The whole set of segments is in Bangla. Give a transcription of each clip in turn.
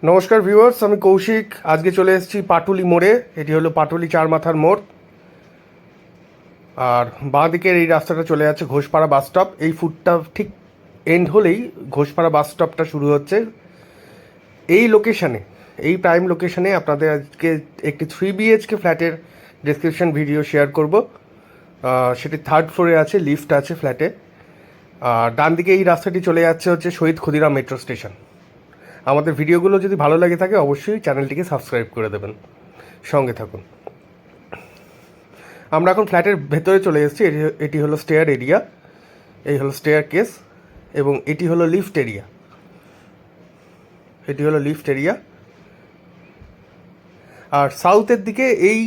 নমস্কার ভিউয়ার্স, আমি কৌশিক। আজকে চলে এসেছি পাটুলি মোড়ে। এটি হলো পাটুলি চার মাথার মোড়। আর বাঁ দিকের এই রাস্তাটা চলে যাচ্ছে ঘোষপাড়া বাস স্টপ। এই ফুটটা ঠিক এন্ড হলেই ঘোষপাড়া বাস স্টপটা শুরু হচ্ছে। এই লোকেশানে, এই প্রাইম লোকেশানে আপনাদের আজকে একটি 3 BHK ফ্ল্যাটের ডেসক্রিপশন ভিডিও শেয়ার করব। সেটি 3rd ফ্লোরে আছে, লিফট আছে ফ্ল্যাটে। আর ডান দিকে এই রাস্তাটি চলে যাচ্ছে হচ্ছে শহীদ ক্ষুদিরাম মেট্রো স্টেশন। আমাদের ভিডিওগুলো যদি ভালো লাগে থাকে অবশ্যই চ্যানেলটিকে সাবস্ক্রাইব করে দেবেন, সঙ্গে থাকুন। আমরা এখন ফ্ল্যাটের ভেতরে চলে এসেছি। এটি হলো স্টেয়ার এরিয়া, এই হলো স্টেয়ার কেস, এবং এটি হলো লিফট এরিয়া। এটি হলো লিফট এরিয়া। আর সাউথের দিকে এই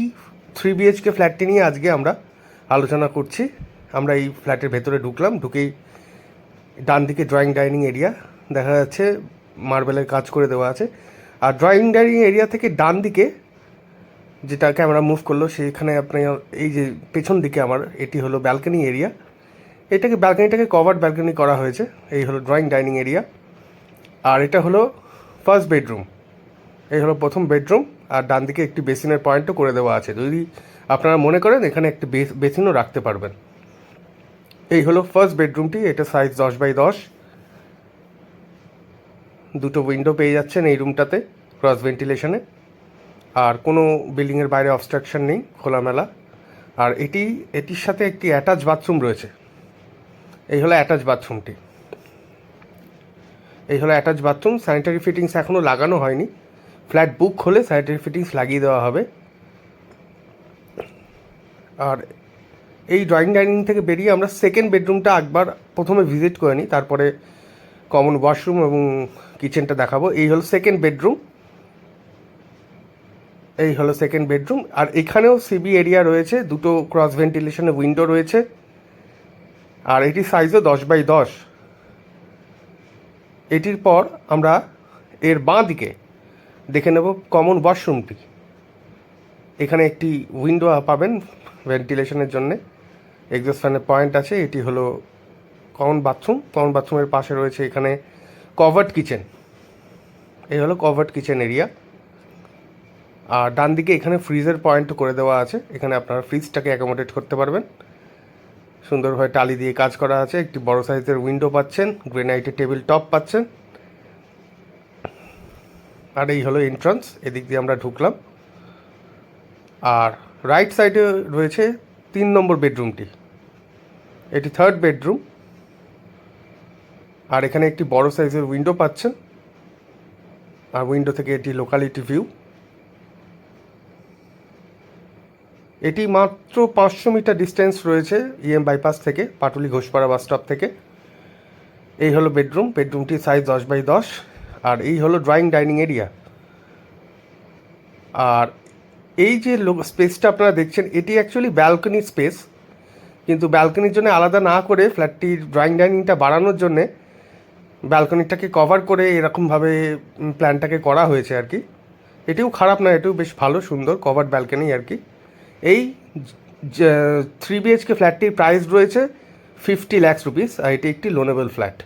3 BHK ফ্ল্যাটটি নিয়ে আজকে আমরা আলোচনা করছি। আমরা এই ফ্ল্যাটের ভেতরে ঢুকলাম, ঢুকেই ডান দিকে ড্রয়িং ডাইনিং এরিয়া দেখা যাচ্ছে, মার্বেলের কাজ করে দেওয়া আছে। আর ড্রয়িং ডাইনিং এরিয়া থেকে ডান দিকে যেটা ক্যামেরা মুভ করলো সেখানে আপনি এই যে পেছন দিকে আমার, এটি হলো ব্যালকনি এরিয়া। ব্যালকনিটাকে কভার্ড ব্যালকনি করা হয়েছে। এই হলো ড্রয়িং ডাইনিং এরিয়া। আর এটা হলো ফার্স্ট বেডরুম। এই হলো প্রথম বেডরুম। আর ডান দিকে একটি বেসিনের পয়েন্টও করে দেওয়া আছে, যদি আপনারা মনে করেন এখানে একটি বেসিনও রাখতে পারবেন। এই হলো ফার্স্ট বেডরুমটি। এটা সাইজ 10x10। দুটো উইন্ডো পেয়ে যাচ্ছেন এই রুমটাতে, ক্রস ভেন্টিলেশনে। আর কোনো বিল্ডিংয়ের বাইরে অবস্ট্রাকশন নেই, খোলামেলা। আর এটির সাথে একটি অ্যাটাচ বাথরুম রয়েছে। এই হলো অ্যাটাচ বাথরুমটি। এই হলো অ্যাটাচ বাথরুম। স্যানিটারি ফিটিংস এখনও লাগানো হয়নি। ফ্ল্যাট বুক হলে স্যানিটারি ফিটিংস লাগিয়ে দেওয়া হবে। আর এই ড্রয়িং ডাইনিং থেকে বেরিয়ে আমরা সেকেন্ড বেডরুমটা একবার প্রথমে ভিজিট করে নিই, তারপরে কমন ওয়াশরুম এবং কিচেনটা দেখাবো। এই হলো সেকেন্ড বেডরুম। এই হলো সেকেন্ড বেডরুম। আর এখানেও সিবি এরিয়া রয়েছে, দুটো ক্রস ভেন্টিলেশনের উইন্ডো রয়েছে। আর এটির সাইজও 10x10। এটির পর আমরা এর বাঁ দিকে দেখে নেব কমন ওয়াশরুমটি। এখানে একটি উইন্ডো পাবেন ভেন্টিলেশনের জন্যে, এক্সস্ট ফ্যানের পয়েন্ট আছে। এটি হলো কমন বাথরুম। কমন বাথরুমের পাশে রয়েছে এখানে কভার্ড কিচেন। এই হলো কভার্ড কিচেন এরিয়া। আর ডান দিকে এখানে ফ্রিজের পয়েন্ট করে দেওয়া আছে, এখানে আপনারা ফ্রিজটাকে অ্যাকোমোডেট করতে পারবেন। সুন্দরভাবে টালি দিয়ে কাজ করা আছে। একটি বড় সাইজের উইন্ডো পাচ্ছেন, গ্রেনাইটের টেবিল টপ পাচ্ছেন। আর এই হলো এন্ট্রান্স, এদিক দিয়ে আমরা ঢুকলাম। আর রাইট সাইডে রয়েছে 3 নম্বর বেডরুমটি। এটি 3rd বেডরুম। আর এখানে একটি বড় সাইজের উইন্ডো পাচ্ছেন। আর উইন্ডো থেকে এটি লোকালিটি ভিউ। এটি মাত্র 500 মিটার ডিস্টেন্স রয়েছে EM বাইপাস থেকে, পাটুলি ঘোষপাড়া বাস স্টপ থেকে। এই হলো বেডরুম। বেডরুমটি size 10x10। আর এই হলো ড্রয়িং ডাইনিং এরিয়া। আর এই যে স্পেসটা আপনারা দেখছেন, এটি অ্যাকচুয়ালি ব্যালকনি স্পেস, কিন্তু ব্যালকনির জন্য আলাদা না করে ফ্ল্যাটটির ড্রয়িং ডাইনিংটা বাড়ানোর জন্যে ব্যালকনিটাকে কভার করে এরকমভাবে প্ল্যানটাকে করা হয়েছে আর কি। এটিও খারাপ না, এটিও বেশ ভালো, সুন্দর কভার্ড ব্যালকনি আর কি। এই 3 BHK ফ্ল্যাটটির প্রাইস রয়েছে 50 লাখ রুপিস। আর এটি একটি লোনেবল ফ্ল্যাট।